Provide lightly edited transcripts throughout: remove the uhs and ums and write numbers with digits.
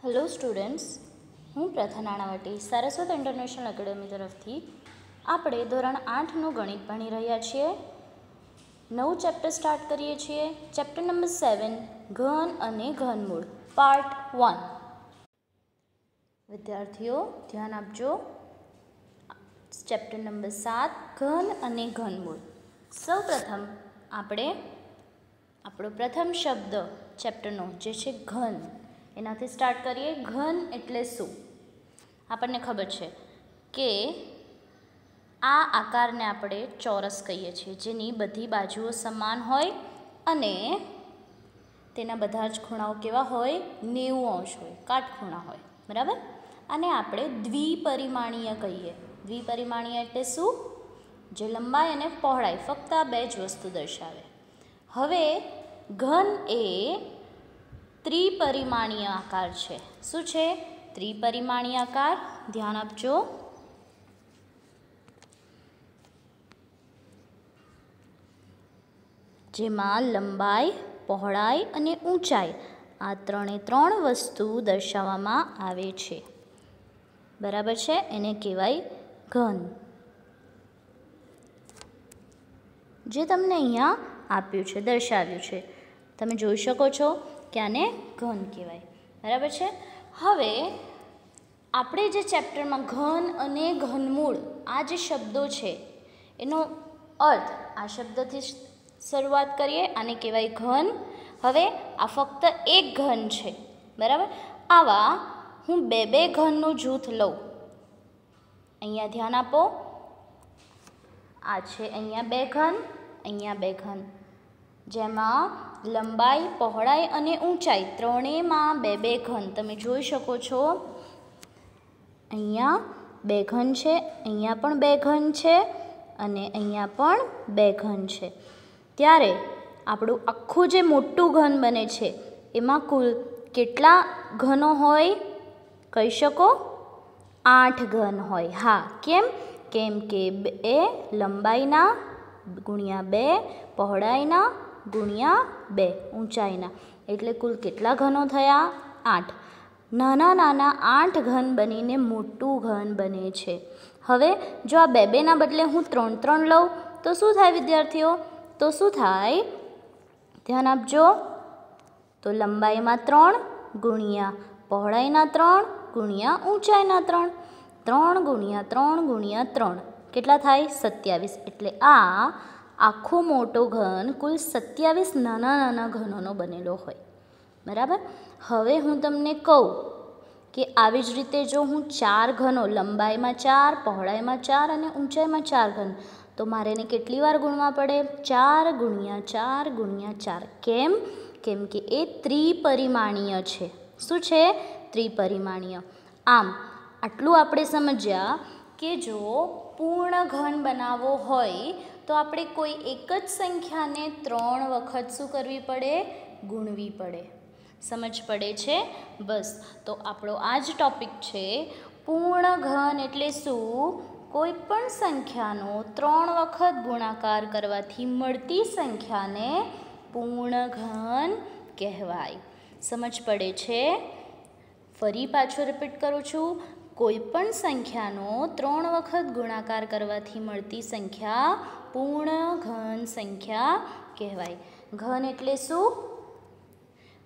Hello students, હું પ્રથા Nanavati Saraswat international academy તરફથી આપણે ધોરણ 8નું ગણિત ભણી રહ્યા છીએ. નવું ચેપ્ટર સ્ટાર્ટ કરીએ છીએ. ચેપ્ટર નંબર 7 ઘન અને ઘનમૂળ પાર્ટ 1. વિદ્યાર્થીઓ ધ્યાન આપજો. ચેપ્ટર નંબર 7 ઘન અને ઘનમૂળ. સૌપ્રથમ આપણે આપણો પ્રથમ શબ્દ ચેપ્ટરનો જે છે ઘન, એનાથી સ્ટાર્ટ કરીએ. ઘન એટલે શું? આપણને ખબર છે કે આ આકારને આપણે ચોરસ કહીએ છીએ, જેની બધી બાજુઓ સમાન હોય અને તેના બધા જ ખૂણાઓ કેવા હોય? 90 અંશ હોય, કાટખૂણા હોય, બરાબર. અને આપણે દ્વિપરિમાણીય કહીએ. દ્વિપરિમાણીય એટલે શું? જે લંબાઈ અને પહોળાઈ ફક્ત આ બે જ વસ્તુ દર્શાવે. હવે ઘન એ ત્રિપરિમાણીય આકાર છે. શું છે? ત્રિપરિમાણીય આકાર. ધ્યાન આપજો. જેમાં લંબાઈ, પહોળાઈ અને ઊંચાઈ આ ત્રણે ત્રણ વસ્તુ દર્શાવવામાં આવે છે, બરાબર છે. એને કહેવાય ઘન. જે તમને અહીંયા આપ્યું છે, દર્શાવ્યું છે, તમે જોઈ શકો છો કે આને ઘન કહેવાય, બરાબર છે. હવે આપણે જે ચેપ્ટરમાં ઘન અને ઘનમૂળ આ જે શબ્દો છે એનો અર્થ આ શબ્દથી શરૂઆત કરીએ. આને કહેવાય ઘન. હવે આ ફક્ત એક ઘન છે, બરાબર. આવા હું બે ઘનનું જૂથ લઉં. અહીંયા ધ્યાન આપો. આ છે અહીંયા બે ઘન, અહીંયા બે ઘન, જેમાં લંબાઈ, પહોળાઈ અને ઊંચાઈ ત્રણેયમાં બે ઘન તમે જોઈ શકો છો. અહીંયા બે ઘન છે, અહીંયા પણ બે ઘન છે અને અહીંયા પણ બે ઘન છે. ત્યારે આપણું આખું જે મોટું ઘન બને છે એમાં કુલ કેટલા ઘનો હોય કહી શકો? 8 ઘન હોય. હા, કેમ કે 2 લંબાઈના ગુણ્યા 2 પહોળાઈના ગુણ્યા 2 ઊંચાઈના, એટલે કુલ કેટલા ઘનો થયા? 8. નાના નાના 8 ઘન બનીને મોટું ઘન બને છે. હવે જો આ બેના બદલે હું 3 લઉં તો શું થાય વિદ્યાર્થીઓ? તો શું થાય? ધ્યાન આપજો. તો લંબાઈમાં 3 ગુણ્યા પહોળાઈના 3 ગુણ્યા ઊંચાઈના 3, 3 ગુણ્યા 3 ગુણ્યા 3 કેટલા થાય? 27. એટલે આ આખો મોટો ઘન કુલ 27 નાના નાના ઘનોનો બનેલો હોય, બરાબર. હવે હું તમને કહું કે આવી જ રીતે જો હું 4 ઘનો, લંબાઈમાં 4, પહોળાઈમાં 4 અને ઊંચાઈમાં 4 ઘન, તો મારે એને કેટલી વાર ગુણવા પડે? 4 ગુણ્યા 4 ગુણ્યા 4. કેમ કે એ ત્રિપરિમાણીય છે. શું છે? ત્રિપરિમાણીય. આમ આટલું આપણે સમજ્યા કે જો પૂર્ણ ઘન બનાવવો હોય તો આપણે કોઈ એક જ સંખ્યાને 3 વખત શું કરવી પડે? ગુણવી પડે. સમજ પડે છે? બસ. તો આપણો આ જ ટૉપિક છે. પૂર્ણ ઘન એટલે શું? કોઈ પણ સંખ્યાનો 3 વખત ગુણાકાર કરવાથી મળતી સંખ્યાને પૂર્ણ ઘન કહેવાય. સમજ પડે છે? ફરી પાછો રિપીટ કરું છું. કોઈ પણ સંખ્યાનો 3 વખત ગુણાકાર કરવાથી મળતી સંખ્યા પૂર્ણ ઘન સંખ્યા કહેવાય. ઘન એટલે શું?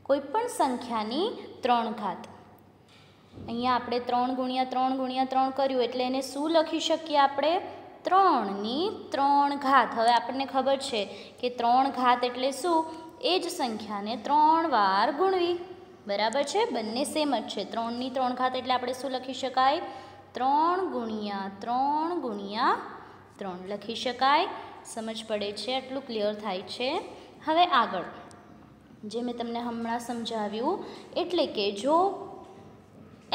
કોઈ પણ સંખ્યાની 3 ઘાત. અહીંયા આપણે 3 ગુણ્યા 3 ગુણ્યા 3 કર્યું એટલે એને શું લખી શકીએ આપણે? 3ની 3 ઘાત. હવે આપણને ખબર છે કે 3 ઘાત એટલે શું? એ જ સંખ્યાને 3 વાર ગુણવી, બરાબર છે. બંને સેમ જ છે. 3ની 3 ઘાત એટલે આપણે શું લખી શકાય? 3 ગુણ્યા 3 ગુણ્યા 3 લખી શકાય. સમજ પડે છે? આટલું ક્લિયર થાય છે? હવે આગળ જે મેં તમને હમણાં સમજાવ્યું, એટલે કે જો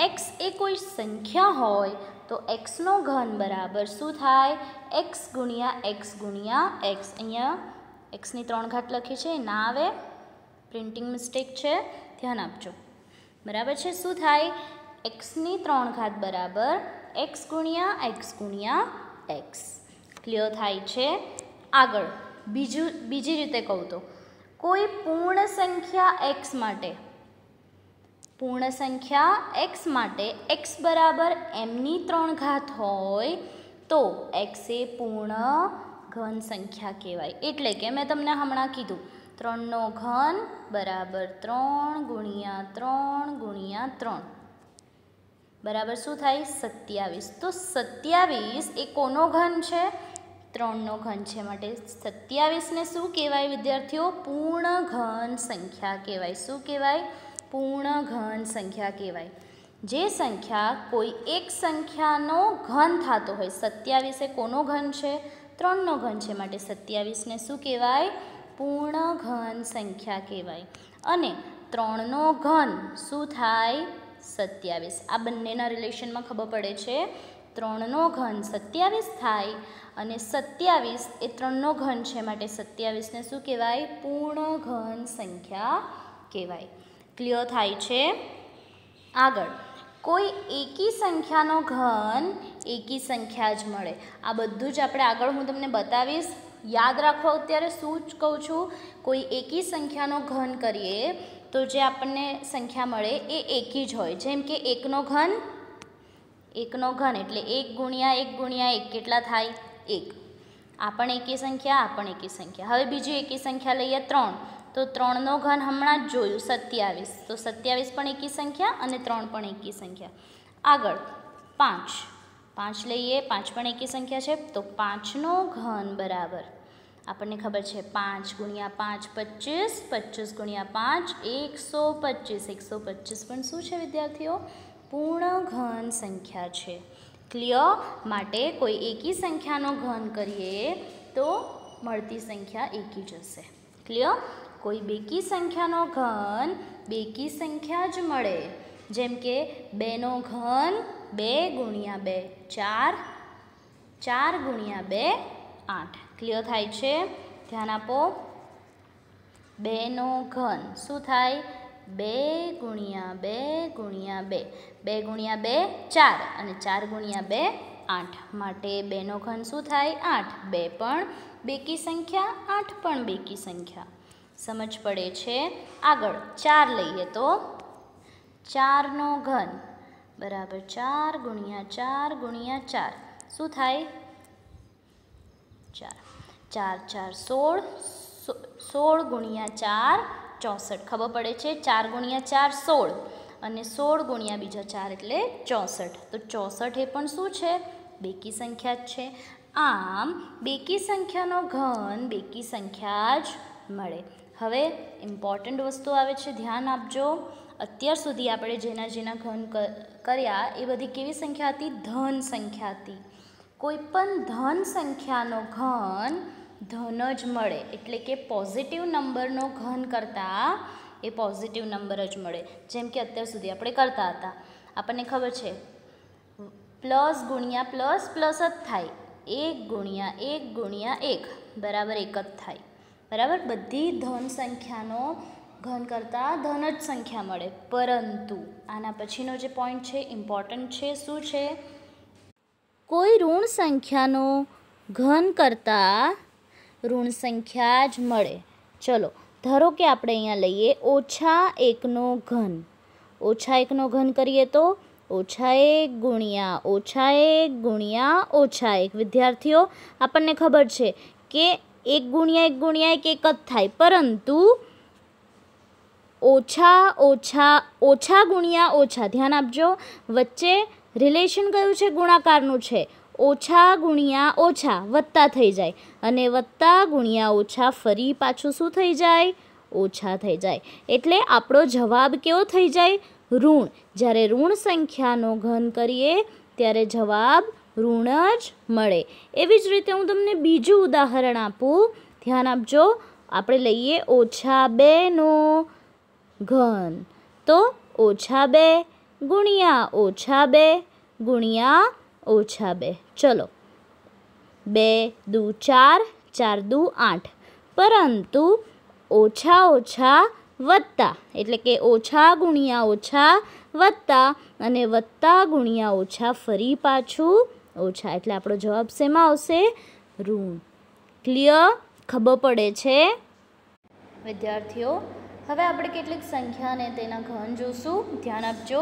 x એ કોઈ સંખ્યા હોય તો xનો ઘન બરાબર શું થાય? x ગુણ્યા x ગુણ્યા x. અહીંયા xની 3 ઘાત લખી છે, ના આવે, પ્રિન્ટિંગ મિસ્ટેક છે, ધ્યાન આપજો, બરાબર છે. શું થાય? xની 3 ઘાત બરાબર x ગુણ્યા x ગુણ્યા x. ક્લિયર થાય છે? આગળ બીજી રીતે કહું તો કોઈ પૂર્ણ સંખ્યા x માટે પૂર્ણ સંખ્યા x માટે x બરાબર mની 3 ઘાત હોય તો x એ પૂર્ણ ઘન સંખ્યા કહેવાય. એટલે કે મેં તમને હમણાં કીધું 3નો ઘન બરાબર 3 ગુણ્યા 3 ગુણ્યા 3 બરાબર શું થાય 27. તો 27 એ કોનો ઘન છે? 3નો ઘન છે. માટે 27ને શું કહેવાય વિદ્યાર્થીઓ? પૂર્ણ ઘન સંખ્યા કહેવાય. શું કહેવાય? પૂર્ણ ઘન સંખ્યા કહેવાય. જે સંખ્યા કોઈ એક સંખ્યાનો ઘન થતો હોય. 27 એ કોનો ઘન છે? 3નો ઘન છે. માટે 27ને શું કહેવાય? પૂર્ણ ઘન સંખ્યા કહેવાય. અને 3નો ઘન શું થાય? 27. આ બંનેના રિલેશનમાં ખબર પડે છે. 3નો ઘન 27 થાય અને 27 એ 3નો ઘન છે. માટે 27ને શું કહેવાય? પૂર્ણ ઘન સંખ્યા કહેવાય. ક્લિયર થાય છે? આગળ કોઈ એકી સંખ્યાનો ઘન એકી સંખ્યા જ મળે. આ બધું જ આપણે આગળ હું તમને બતાવીશ. યાદ રાખો અત્યારે શું જ કહું છું. કોઈ એકી સંખ્યાનો ઘન કરીએ તો જે આપણને સંખ્યા મળે એ એકી જ હોય. જેમ કે એકનો ઘન એટલે 1 ગુણ્યા 1 ગુણ્યા 1 કેટલા થાય? 1. આ પણ એકી સંખ્યા, આ પણ એકી સંખ્યા. હવે બીજી એકી સંખ્યા લઈએ 3. તો 3નો ઘન હમણાં જ જોયું 27. તો 27 પણ એકી સંખ્યા અને 3 પણ એકી સંખ્યા. આગળ 5 લઈએ. 5 પણ એકી સંખ્યા છે. તો 5નો ઘન બરાબર આપણને ખબર છે 5 ગુણ્યા 5 25, 25 ગુણ્યા 5 125. 125 પણ શું છે વિદ્યાર્થીઓ? પૂર્ણ ઘન સંખ્યા છે. ક્લિયર? માટે કોઈ એકી સંખ્યાનો ઘન કરીએ તો મળતી સંખ્યા એકી જ હશે. ક્લિયર? કોઈ બેકી સંખ્યાનો ઘન બેકી સંખ્યા જ મળે. જેમ કે 2નો ઘન 2 ગુણ્યા 2 4, 4 ગુણ્યા 2 8. ક્લિયર થાય છે? ધ્યાન આપો. 2નો ઘન શું થાય? 2 ગુણ્યા 2 ગુણ્યા 2. 2 ગુણ્યા 2 4 અને 4 ગુણ્યા 2 8. માટે 2નો ઘન શું થાય? 8. 2 પણ બેકી સંખ્યા, 8 પણ બેકી સંખ્યા. સમજ પડે છે? આગળ 4 લઈએ તો 4નો ઘન બરાબર 4 ગુણ્યા 4 ગુણ્યા 4 શું થાય? 4. 4 4 16. 16 ગુણ્યા 4 64. ખબર પડે છે? 4 ગુણ્યા 4 16 અને 16 ગુણ્યા બીજા 4 એટલે 64. તો 64 એ પણ શું છે? બેકી સંખ્યા જ છે. આમ બેકી સંખ્યાનો ઘન બેકી સંખ્યા જ મળે. હવે ઇમ્પોર્ટન્ટ વસ્તુ આવે છે, ધ્યાન આપજો. અત્યાર સુધી આપણે જેના ઘન કર્યા એ બધી કેવી સંખ્યા હતી? ધન સંખ્યા હતી. કોઈ પણ ધન સંખ્યાનો ઘન ધન જ મળે. એટલે કે પોઝિટિવ નંબરનો ઘન કરતાં એ પોઝિટિવ નંબર જ મળે. જેમ કે અત્યાર સુધી આપણે કરતા હતા. આપણને ખબર છે પ્લસ ગુણ્યા પ્લસ પ્લસ જ થાય. 1 ગુણ્યા 1 ગુણ્યા 1 બરાબર 1 જ થાય. બરાબર? બધી ધન સંખ્યાનો ઘન કરતાં ધન જ સંખ્યા મળે. પરંતુ આના પછીનો જે પોઈન્ટ છે ઇમ્પોર્ટન્ટ છે. શું છે? કોઈ ઋણ સંખ્યાનો ઘન કરતાં ઋણ સંખ્યા જ મળે. ચલો ધારો કે આપણે અહીંયા લઈએ -1નો ઘન. -1નો ઘન કરીએ તો -1 ગુણ્યા -1 ગુણ્યા -1. વિદ્યાર્થીઓ આપણને ખબર છે કે 1 ગુણ્યા 1 ગુણ્યા 1 એક જ થાય. પરંતુ ઓછા ગુણ્યા ઓછા, ધ્યાન આપજો, વચ્ચે રિલેશન કયું છે? ગુણાકારનું છે. ઓછા ગુણ્યા ઓછા વત્તા થઈ જાય અને વત્તા ગુણ્યા ઓછા ફરી પાછું શું થઈ જાય? ઓછા થઈ જાય. એટલે આપણો જવાબ કેવો થઈ જાય? ઋણ. જ્યારે ઋણ સંખ્યાનો ઘન કરીએ ત્યારે જવાબ ઋણ જ મળે. એવી જ રીતે હું તમને બીજું ઉદાહરણ આપું. ધ્યાન આપજો. આપણે લઈએ -2નો ઘન. તો -2 ગુણ્યા -2 ગુણ્યા -2. ચલો 2 દુ 4, 4 દુ 8. પરંતુ ઓછા વત્તા એટલે કે ઓછા ગુણ્યા ઓછા વત્તા અને વત્તા ગુણ્યા ઓછા ફરી પાછું ઓછા. એટલે આપણો જવાબ શેમાં આવશે? ઋણ. ક્લિયર? ખબર પડે છે વિદ્યાર્થીઓ? હવે આપણે કેટલીક સંખ્યા અને તેના ઘન જોશું. ધ્યાન આપજો.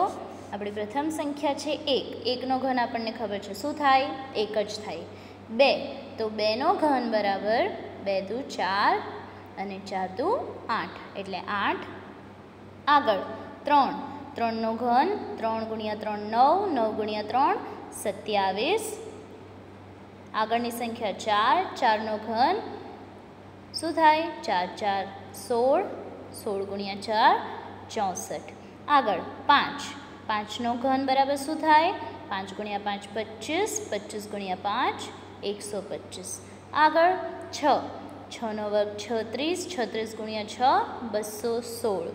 આપણી પ્રથમ સંખ્યા છે 1. 1નો ઘન આપણને ખબર છે શું થાય? 1 જ થાય. 2 તો 2નો ઘન બરાબર 2 દુ 4 અને 4 દુ 8 એટલે 8. આગળ 3. 3નો ઘન 3 ગુણ્યા 3 9, 9 ગુણ્યા 3 27. આગળની સંખ્યા 4. 4નો ઘન શું થાય? 4 4 16, 16 ગુણ્યા 4 64. આગળ 5. 5નો ઘન બરાબર શું થાય? 5 ગુણ્યા 5 25, 25 ગુણ્યા 5 125. આગળ 6. 6નો વર્ગ 36, 36 ગુણ્યા 6 216.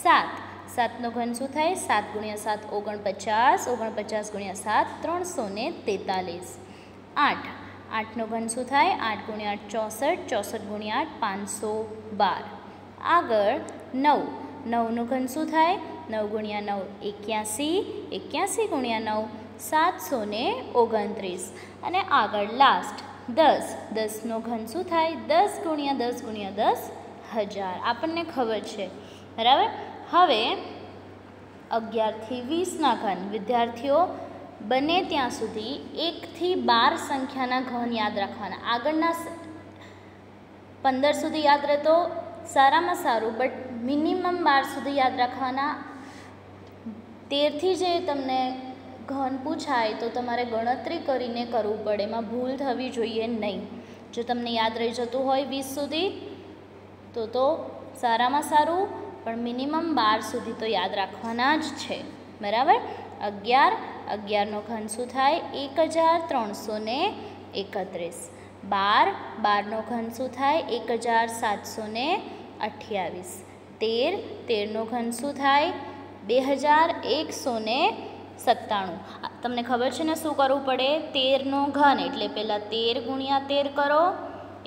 7. 7નો ઘન શું થાય? 7 ગુણ્યા 7 49, 49 ગુણ્યા 7 343. 8. 8નો ઘન શું થાય? 8 ગુણ્યા 8 64, 64 ગુણ્યા 8 512. આગળ 9. 9નું ઘન શું થાય? 9 ગુણ્યા 9 81, 81 ગુણ્યા 9 729. અને આગળ લાસ્ટ 10. 10નો ઘન શું થાય? 10 ગુણ્યા 10 ગુણ્યા 10 1000. આપણને ખબર છે બરાબર. હવે 11 થી 20ના ઘન. વિદ્યાર્થીઓ બને ત્યાં સુધી 1 થી 12 સંખ્યાના ઘન યાદ રાખવાના. આગળના 15 સુધી યાદ રહે તો સારામાં સારું, બટ મિનિમમ 12 સુધી યાદ રાખવાના. 13 થી જે તમને ઘન પૂછાય તો તમારે ગણતરી કરીને કરવું પડે, એમાં ભૂલ થવી જોઈએ નહીં. જો તમને યાદ રહી જતું હોય 20 સુધી તો સારામાં સારું, પણ મિનિમમ 12 સુધી તો યાદ રાખવાના જ છે બરાબર. 11. 11નો ઘન શું થાય? 1331. 12. 12નો ઘન શું થાય? 1728. 13. 13નો ઘન શું થાય? 2197. તમને ખબર છે ને શું કરવું પડે? 13નો ઘન એટલે પહેલાં 13 ગુણ્યા 13 કરો,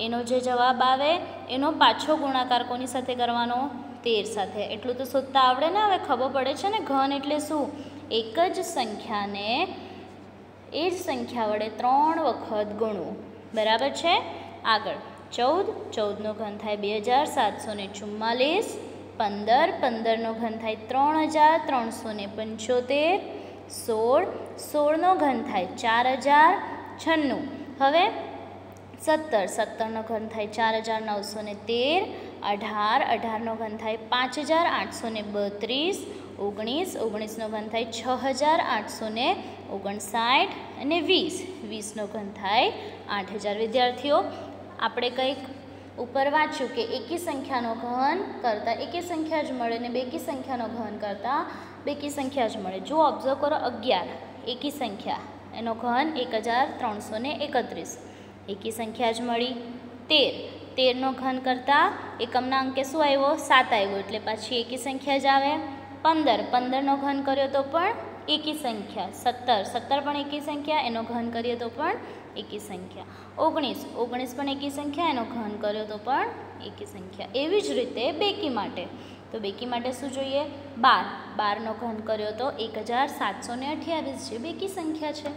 એનો જે જવાબ આવે એનો પાછો ગુણાકાર કોની સાથે કરવાનો? 13 સાથે. એટલું તો શોધતા આવડે ને. હવે ખબર પડે છે ને ઘન એટલે શું? એક જ સંખ્યાને એ જ સંખ્યા વડે 3 વખત ગુણવું બરાબર છે. આગળ 14. 14નો ઘન થાય 2744. 15. 15નો ઘન થાય 3375. 16. 16નો ઘન થાય 4096. હવે 17. 17નો ઘન થાય 4913. 18. 18નો ઘન થાય 5832. 19. 19નો ઘન થાય 6859. અને 20. 20નો ઘન થાય 8000. વિદ્યાર્થીઓ આપણે કંઈક ઉપર વાંચ્યું કે એકી સંખ્યાનો ઘન કરતાં એકી સંખ્યા જ મળે ને બેકી સંખ્યાનો ઘન કરતાં બેકી સંખ્યા જ મળે. જો ઓબ્ઝર્વ કરો 11 એકી સંખ્યા, એનો ઘન 1331. એકી સંખ્યા જ મળી. 13. 13નો ઘન કરતાં એકમના અંકે શું આવ્યો? 7 આવ્યો એટલે પાછી એકી સંખ્યા જ આવે. 15. 15નો ઘન કર્યો તો પણ એકી સંખ્યા. 17. 17 પણ એકી સંખ્યા, એનો ઘન કરીએ તો પણ એકી સંખ્યા. 19. 19 પણ એકી સંખ્યા, એનો ઘન કર્યો તો પણ એકી સંખ્યા. એવી જ રીતે બેકી માટે. તો બેકી માટે શું જોઈએ? 12. 12નો ઘન કર્યો તો 1728 જે બેકી સંખ્યા છે.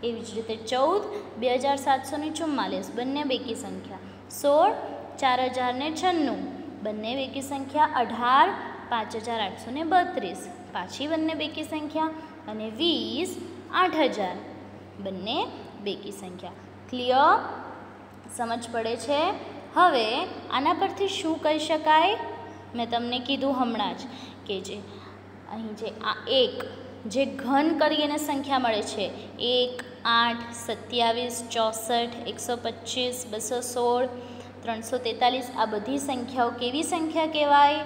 એવી જ રીતે 14. 2744 બંને બેકી સંખ્યા. 16. 4096 બંને બેકી સંખ્યા. 18. 5832 પાછી બંને બેકી સંખ્યા. અને 20. 8000 બંને બેકી સંખ્યા. ક્લિયર? સમજ પડે છે? હવે આના પરથી શું કહી શકાય? મેં તમને કીધું હમણાં જ કે જે અહીં જે આ 1 જે ઘન કરીને સંખ્યા મળે છે 1, 8, 27, 64, 125, 216, 343 આ બધી સંખ્યાઓ કેવી સંખ્યા કહેવાય?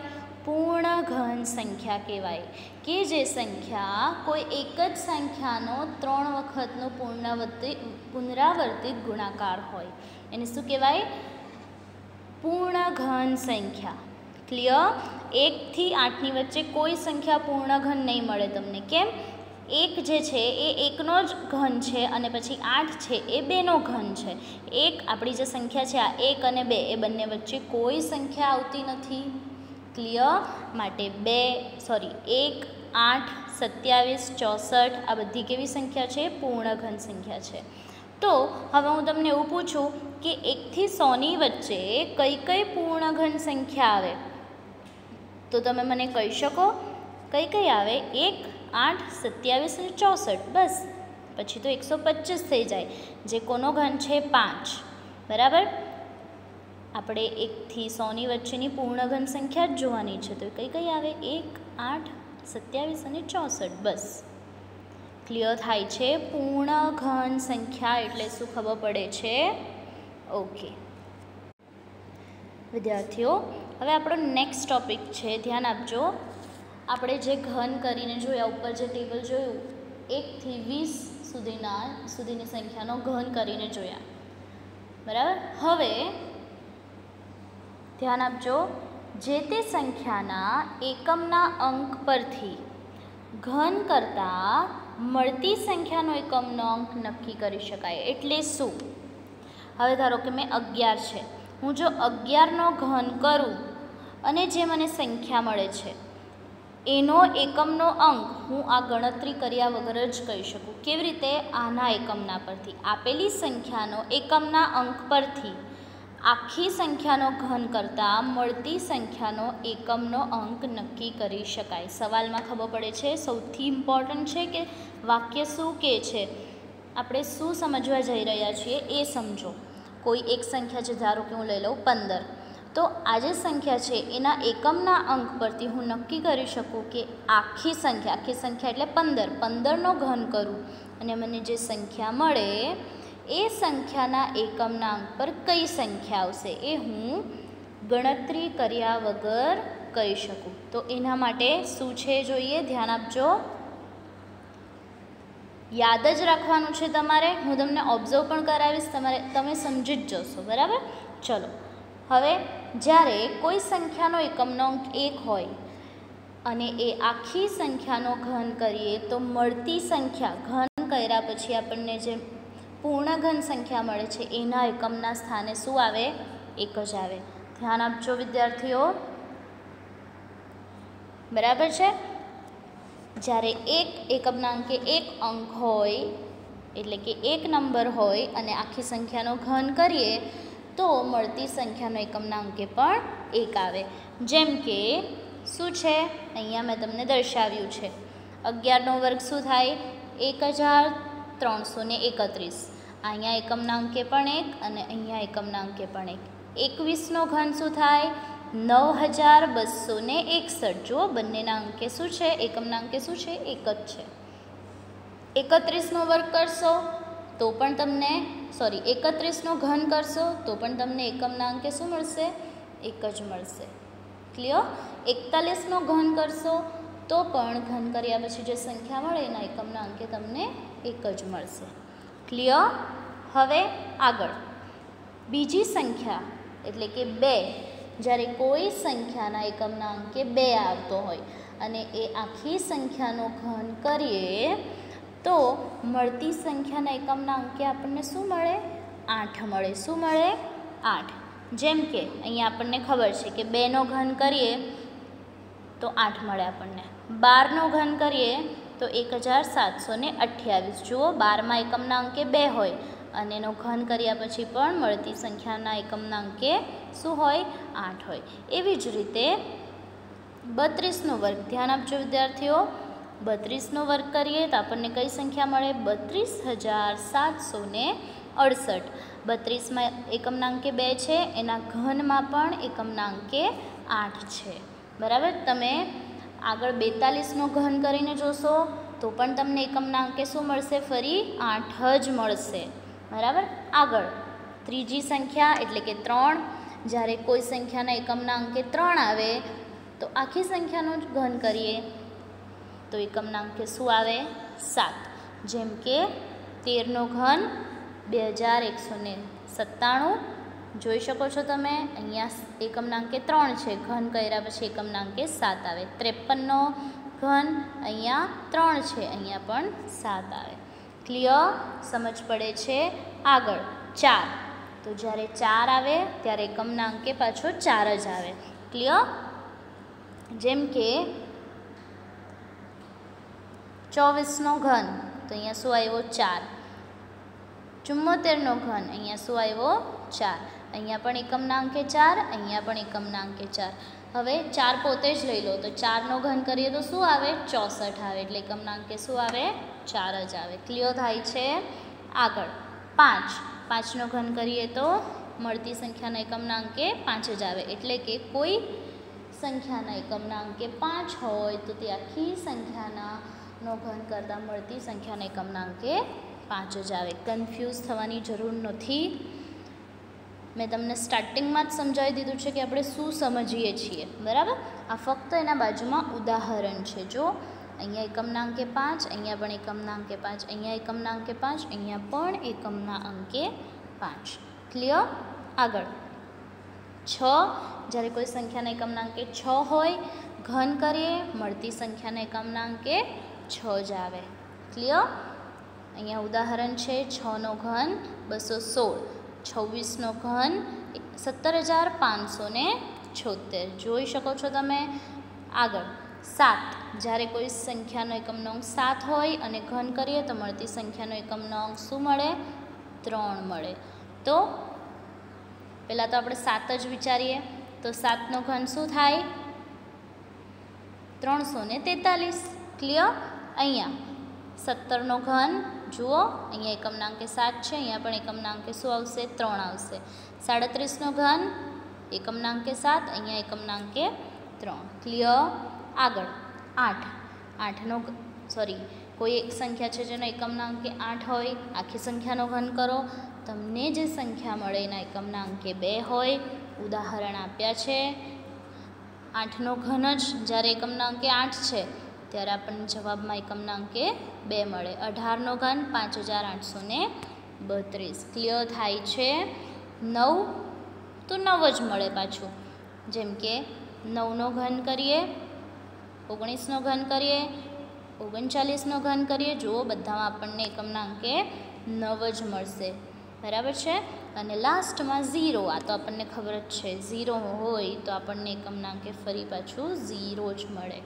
પૂર્ણ ઘન સંખ્યા કહેવાય. કે જે સંખ્યા કોઈ એક જ સંખ્યાનો 3 વખતનો પુનરાવર્તિત ગુણાકાર હોય એને શું કહેવાય? પૂર્ણ ઘન સંખ્યા. ક્લિયર? 1 થી 8ની વચ્ચે કોઈ સંખ્યા પૂર્ણ ઘન નહીં મળે તમને. કેમ? 1 જે છે એ 1નો જ ઘન છે અને પછી 8 છે એ 2નો ઘન છે. 1 આપણી જે સંખ્યા છે આ 1 અને 2 એ બંને વચ્ચે કોઈ સંખ્યા આવતી નથી. ક્લિયર? માટે 1, 8, 27, 64 આ બધી કેવી સંખ્યા છે? પૂર્ણ ઘન સંખ્યા છે. તો હવે હું તમને એવું પૂછું કે 1 થી 100ની વચ્ચે કઈ કઈ પૂર્ણ ઘન સંખ્યા આવે? તો તમે મને કહી શકો કઈ કઈ આવે? 1, 8, 27 અને 64, બસ. પછી તો 125 થઈ જાય, જે કોનો ઘન છે? 5. બરાબર. આપણે 1 થી 100ની વચ્ચેની પૂર્ણ ઘન સંખ્યા જ જોવાની છે, તો કઈ કઈ આવે? 1, 8, 27 અને 64, બસ. ક્લિયર થાય છે? પૂર્ણ ઘન સંખ્યા એટલે શું ખબર પડે છે? ઓકે વિદ્યાર્થીઓ, હવે આપણો નેક્સ્ટ ટોપિક છે, ધ્યાન આપજો. આપણે જે ઘન કરીને જોયા, ઉપર જે ટેબલ જોયું, 1 થી 20 સુધીની સંખ્યાનો ઘન કરીને જોયા. બરાબર. હવે ધ્યાન આપજો, જે તે સંખ્યાના એકમના અંક પરથી ઘન કરતાં મળતી સંખ્યાનો એકમનો અંક નક્કી કરી શકાય. એટલે શું? હવે ધારો કે મેં 11 છે, હું જો 11નો ઘન કરું અને જે મને સંખ્યા મળે છે એનો એકમનો અંક હું આ ગણતરી કર્યા વગર જ કહી શકું. કેવી રીતે? આના એકમના પરથી, આપેલી સંખ્યાનો એકમના અંક પરથી આખી સંખ્યાનો ઘન કરતાં મળતી સંખ્યાનો એકમનો અંક નક્કી કરી શકાય. સવાલમાં ખબર પડે છે. સૌથી ઇમ્પોર્ટન્ટ છે કે વાક્ય શું કહે છે, આપણે શું સમજવા જઈ રહ્યા છીએ એ સમજો. કોઈ એક સંખ્યા છે, ધારો કે હું લઈ લઉં 15, તો આ જે સંખ્યા છે એના એકમના અંક પરથી હું નક્કી કરી શકું કે આખી સંખ્યા એટલે 15નો ઘન કરું અને મને જે સંખ્યા મળે એ સંખ્યાના એકમના અંક પર કઈ સંખ્યા આવશે એ હું ગણતરી કર્યા વગર કહી શકું. તો એના માટે શું છે જોઈએ? ધ્યાન આપજો. યાદ જ રાખવાનું છે તમારે. હું તમને ઓબ્ઝર્વ પણ કરાવીશ, તમે સમજી જ જશો. બરાબર. ચલો, હવે જ્યારે કોઈ સંખ્યાનો એકમનો અંક 1 હોય અને એ આખી સંખ્યાનો ઘન કરીએ તો મળતી સંખ્યા, ઘન કર્યા પછી આપણને જે પૂર્ણ ઘન સંખ્યા મળે છે એના એકમના સ્થાને શું આવે? 1 જ આવે. ધ્યાન આપજો વિદ્યાર્થીઓ. બરાબર છે. જ્યારે એક એકમના અંકે 1 અંક હોય એટલે કે 1 નંબર હોય અને આખી સંખ્યાનો ઘન કરીએ તો મળતી સંખ્યાનો એકમના અંકે પણ 1 આવે. જેમ કે શું છે? અહીંયા મેં તમને દર્શાવ્યું છે. 11નો વર્ગ શું થાય? 1331. અહીંયા એકમના અંકે પણ 1 અને અહીંયા એકમના અંકે પણ 1. 21નો ઘન શું થાય? 9261. જુઓ, બંનેના અંકે શું છે? એકમના અંકે શું છે? 1 જ છે. 31નો વર્ગ કરશો તો પણ તમને 31નો ઘન કરશો તો પણ તમને એકમના અંકે શું મળશે? 1 જ મળશે. ક્લિયર? 41નો ઘન કરશો તો પણ ઘન કર્યા પછી જે સંખ્યા મળે એના એકમના અંકે તમને 1 જ મળશે. ક્લિયર? હવે આગળ બીજી સંખ્યા એટલે કે 2. જ્યારે કોઈ સંખ્યાના એકમના અંકે 2 આવતો હોય અને એ આખી સંખ્યાનો ઘન કરીએ તો મળતી સંખ્યાના એકમના અંકે આપણને શું મળે? 8 મળે. શું મળે? 8. જેમ કે અહીંયા આપણને ખબર છે કે 2નો ઘન કરીએ તો 8 મળે આપણને. 12નો ઘન કરીએ તો 1728. જુઓ, 12માં એકમના અંકે 2 હોય અને એનો ઘન કર્યા પછી પણ મળતી સંખ્યાના એકમના અંકે શું હોય? 8 હોય. એવી જ રીતે 32નો વર્ગ. ધ્યાન આપજો વિદ્યાર્થીઓ. 32નો વર્ગ કરીએ તો આપણને કઈ સંખ્યા મળે? 32768. 32માં એકમના અંકે 2 છે, એના ઘનમાં પણ એકમના અંકે 8 છે. બરાબર. તમે આગળ 42નો ઘન કરીને જોશો તો પણ તમને એકમના અંકે શું મળશે? ફરી 8 જ મળશે. બરાબર. આગળ ત્રીજી સંખ્યા એટલે કે 3. જ્યારે કોઈ સંખ્યાના એકમના અંકે 3 આવે તો આખી સંખ્યાનો જ ઘન કરીએ તો એકમના અંકે શું આવે? 7. જેમ કે 13નો ઘન 2197. જોઈ શકો છો તમે, અહીંયા એકમના અંકે 3 છે, ઘન કર્યા પછી એકમના અંકે 7 આવે. 53નો ઘન અહીંયા 3 છે, અહીંયા પણ 7 આવે. ક્લિયર? સમજ પડે છે? આગળ 4. તો જ્યારે 4 આવે ત્યારે એકમના અંકે પાછો 4 જ આવે. ક્લિયર? જેમ કે 24નો ઘન તો અહીંયા શું આવ્યો? 4. 74નો ઘન અહીંયા શું આવ્યો? 4. અહીંયા પણ એકમના અંકે 4, અહીંયા પણ એકમના અંકે 4. હવે 4 પોતે જ લઈ લો તો 4નો ઘન કરીએ તો શું આવે? 64 આવે. એટલે એકમના અંકે શું આવે? 4 જ આવે. ક્લિયર થાય છે? આગળ 5. 5નો ઘન કરીએ તો મળતી સંખ્યાના એકમના અંકે 5 જ આવે. એટલે કે કોઈ સંખ્યાના એકમના અંકે 5 હોય તો તે આખી સંખ્યાનો ઘન કરતાં મળતી સંખ્યાના એકમના અંકે 5 જ આવે. કન્ફ્યુઝ થવાની જરૂર નથી. મેં તમને સ્ટાર્ટિંગમાં જ સમજાવી દીધું છે કે આપણે શું સમજીએ છીએ, બરાબર. આ ફક્ત એના બાજુમાં ઉદાહરણ છે. જો અહીંયા એકમના અંકે 5, અહીંયા પણ એકમના અંકે 5, અહીંયા એકમના અંકે 5, અહીંયા પણ એકમના અંકે 5. ક્લિયર? આગળ 6. જ્યારે કોઈ સંખ્યાના એકમના અંકે 6 હોય, ઘન કરીએ મળતી સંખ્યાના એકમના અંકે 6 જ આવે. ક્લિયર? અહીંયા ઉદાહરણ છે 6નો ઘન 216, 26નો ઘન 17,576. જોઈ શકો છો તમે. આગળ 7. જ્યારે કોઈ સંખ્યાનો એકમનો અંક 7 હોય અને ઘન કરીએ તો મળતી સંખ્યાનો એકમનો અંક શું મળે? 3 મળે. તો પહેલાં તો આપણે 7 જ વિચારીએ તો 7નો ઘન શું થાય? 343. ક્લિયર? અહીંયા 17નો ઘન જુઓ, અહીંયા એકમના અંકે 7 છે, અહીંયા પણ એકમના અંકે શું આવશે? 3 આવશે. 37નો ઘન એકમના અંકે 7, અહીંયા એકમના અંકે 3. ક્લિયર? આગળ 8. કોઈ એક સંખ્યા છે જેનો એકમના અંકે 8 હોય, આખી સંખ્યાનો ઘન કરો, તમને જે સંખ્યા મળે એના એકમના અંકે 2 હોય. ઉદાહરણ આપ્યા છે. 8નો ઘન જ જ્યારે એકમના અંકે 8 છે ત્યારે આપણને જવાબમાં એકમના અંકે 2 મળે. 18નો ઘન 5832. ક્લિયર થાય છે? 9 તો 9 જ મળે પાછું. જેમ કે 9નો ઘન કરીએ, 19નો ઘન કરીએ, 39નો ઘન કરીએ, જુઓ બધામાં આપણને એકમના અંકે 9 જ મળશે. બરાબર છે? અને લાસ્ટમાં 0. આ તો આપણને ખબર જ છે, 0 હોય તો આપણને એકમના અંકે ફરી પાછું 0 જ મળે.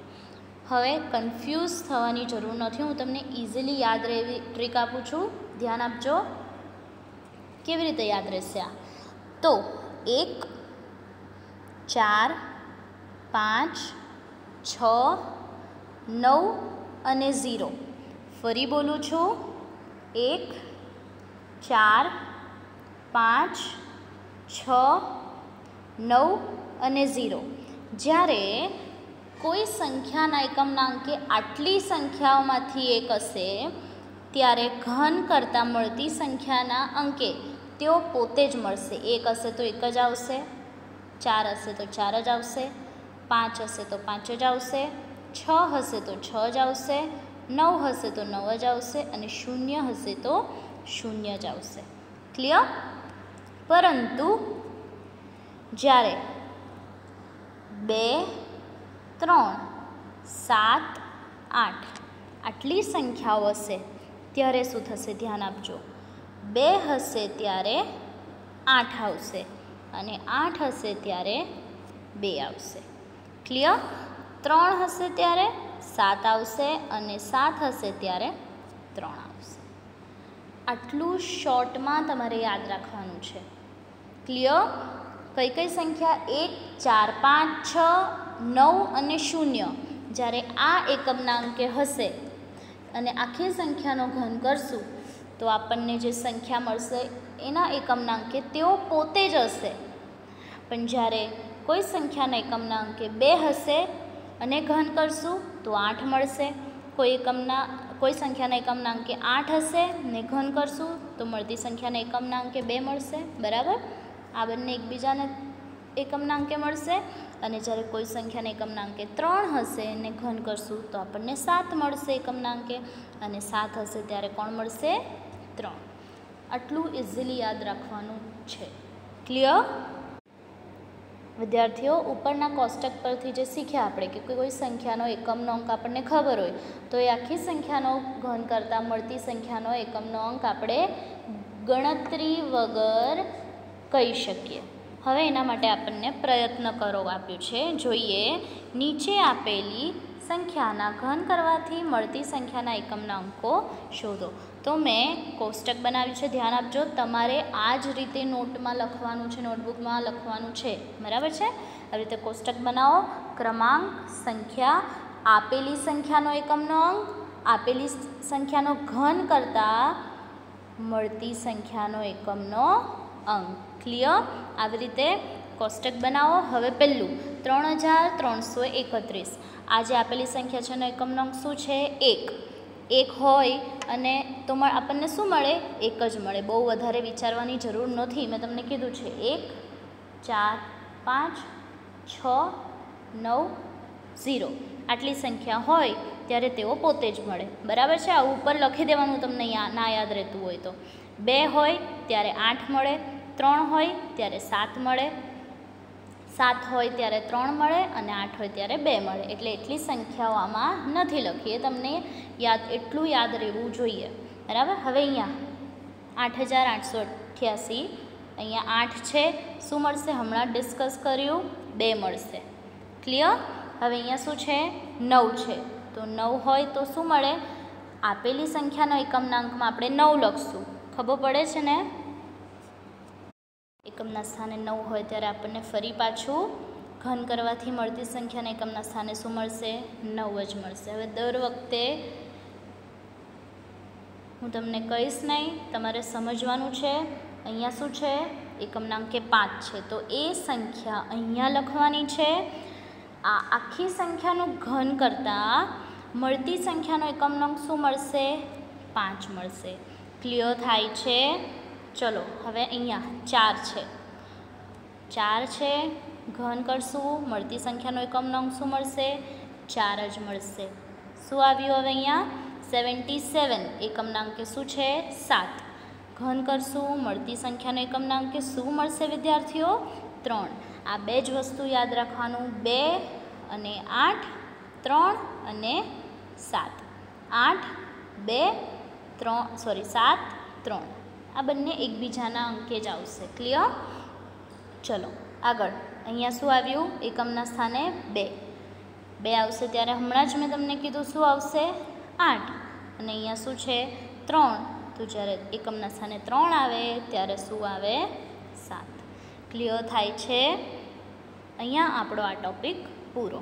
હવે કન્ફ્યુઝ થવાની જરૂર નથી. હું તમને ઇઝીલી યાદ રહે એવી ટ્રીક આપું છું, ધ્યાન આપજો. કેવી રીતે યાદ રહેશે આ? તો 1, 4, 5, 6, 9 અને 0. ફરી બોલું છું. 1, 4, 5, 6, 9 અને 0. જ્યારે કોઈ સંખ્યાના એકમના અંકે આટલી સંખ્યાઓમાંથી એક હશે ત્યારે ઘન કરતાં મળતી સંખ્યાના અંકે તેઓ પોતે જ મળશે. 1 હશે તો 1 જ આવશે, 4 હશે તો 4 જ આવશે, 5 હશે તો 5 જ આવશે, 6 હશે તો 6 જ આવશે, 9 હશે તો 9 જ આવશે અને 0 હશે તો 0 જ આવશે. ક્લિયર? પરંતુ જ્યારે 2, 3, 7, 8 આટલી સંખ્યાઓ હશે ત્યારે શું થશે? ધ્યાન આપજો. 2 હશે ત્યારે 8 આવશે અને 8 હશે ત્યારે 2 આવશે. ક્લિયર? 3 હશે ત્યારે 7 આવશે અને 7 હશે ત્યારે 3 આવશે. આટલું શોર્ટમાં તમારે યાદ રાખવાનું છે. ક્લિયર? કઈ કઈ સંખ્યા? 1, 4, 5, 6, 9 અને 0. જ્યારે આ એકમના અંકે હશે અને આખી સંખ્યાનો ઘન કરશું તો આપણને જે સંખ્યા મળશે એના એકમના અંકે તેઓ પોતે જ હશે. પણ જ્યારે કોઈ સંખ્યાના એકમના અંકે 2 હશે અને ઘન કરશું તો 8 મળશે. કોઈ સંખ્યાના એકમના અંકે 8 હશે ને ઘન કરશું તો મળતી સંખ્યાના એકમના અંકે 2 મળશે. બરાબર? આ બંને એકબીજાને એકમના અંકે મળશે. અને જ્યારે કોઈ સંખ્યાના એકમના અંકે 3 હશે ને ઘન કરશું તો આપણને 7 મળશે એકમના અંકે, અને 7 હશે ત્યારે કોણ મળશે? 3. આટલું ઇઝીલી યાદ રાખવાનું છે. ક્લિયર? વિદ્યાર્થીઓ, ઉપરના કોષ્ટક પરથી જે શીખ્યા આપણે કે કોઈ સંખ્યાનો એકમનો અંક આપણને ખબર હોય તો એ આખી સંખ્યાનો ઘન કરતાં મળતી સંખ્યાનો એકમનો અંક આપણે ગણતરી વગર કહી શકીએ. હવે એના માટે આપણને પ્રયત્ન કરો આપ્યું છે. જોઈએ નીચે આપેલી સંખ્યાના ઘન કરવાથી મળતી સંખ્યાના એકમના અંકો શોધો. તો મેં કોષ્ટક બનાવ્યું છે, ધ્યાન આપજો. તમારે આ જ રીતે નોટમાં લખવાનું છે, નોટબુકમાં લખવાનું છે, બરાબર છે. આવી રીતે કોષ્ટક બનાવો. ક્રમાંક, સંખ્યા, આપેલી સંખ્યાનો એકમનો અંક, આપેલી સંખ્યાનો ઘન કરતાં મળતી સંખ્યાનો એકમનો અંક. ક્લિયર? આવી રીતે કોષ્ટક બનાવો. હવે પહેલું 3331. આ જે આપેલી સંખ્યા છે એનો એકમનો અંક શું છે? 1. 1 હોય અને તો આપણને શું મળે? 1 જ મળે. બહુ વધારે વિચારવાની જરૂર નથી. મેં તમને કીધું છે 1, 4, 5, 6, 9, 0 આટલી સંખ્યા હોય ત્યારે તેઓ પોતે જ મળે. બરાબર છે. આ ઉપર લખી દેવાનું તમને ના યાદ રહેતું હોય તો. 2 હોય ત્યારે 8 મળે, 3 હોય ત્યારે 7 મળે, 7 હોય ત્યારે 3 મળે અને 8 હોય ત્યારે 2 મળે. એટલે એટલી સંખ્યાઓ આમાં નથી લખી. એ તમને એટલું યાદ રહેવું જોઈએ. બરાબર. હવે અહીંયા 8888. અહીંયા 8 છે. શું મળશે? હમણાં ડિસ્કસ કર્યું, 2 મળશે. ક્લિયર? હવે અહીંયા શું છે? 9 છે. તો 9 હોય તો શું મળે? આપેલી સંખ્યાનો એકમના અંકમાં આપણે 9 લખશું. ખબર પડે છે ને? એકમના સ્થાને 9 હોય ત્યારે આપણને ફરી પાછું ઘન કરવાથી મળતી સંખ્યાના એકમના સ્થાને શું મળશે? 9 જ મળશે. હવે દર વખતે હું તમને કહીશ નહીં, તમારે સમજવાનું છે. અહીંયા શું છે? એકમના અંકે 5 છે. તો એ સંખ્યા અહીંયા લખવાની છે. આ આખી સંખ્યાનું ઘન કરતાં મળતી સંખ્યાનો એકમનો અંક શું મળશે? 5 મળશે. ક્લિયર થાય છે? ચલો હવે અહીંયા 4 છે. 4 છે. ઘન કરશું, મળતી સંખ્યાનો એકમનો અંક શું મળશે? 4 જ મળશે. શું આવ્યું હવે અહીંયા? 77. એકમના અંકે શું છે? 7. ઘન કરશું, મળતી સંખ્યાનો એકમના અંકે શું મળશે વિદ્યાર્થીઓ? 3. આ બે જ વસ્તુ યાદ રાખવાનું. 2 અને 8, 3 અને 7. 8, 2, 7, 3. આ બંને એકબીજાના અંકે જ આવશે. ક્લિયર? ચલો આગળ. અહીંયા શું આવ્યું? એકમના સ્થાને 2. 2 આવશે ત્યારે હમણાં જ મેં તમને કીધું શું આવશે? 8. અને અહીંયા શું છે? 3. તો જ્યારે એકમના સ્થાને 3 આવે ત્યારે શું આવે? 7. ક્લિયર થાય છે? અહીંયા આપણો આ ટોપિક પૂરો.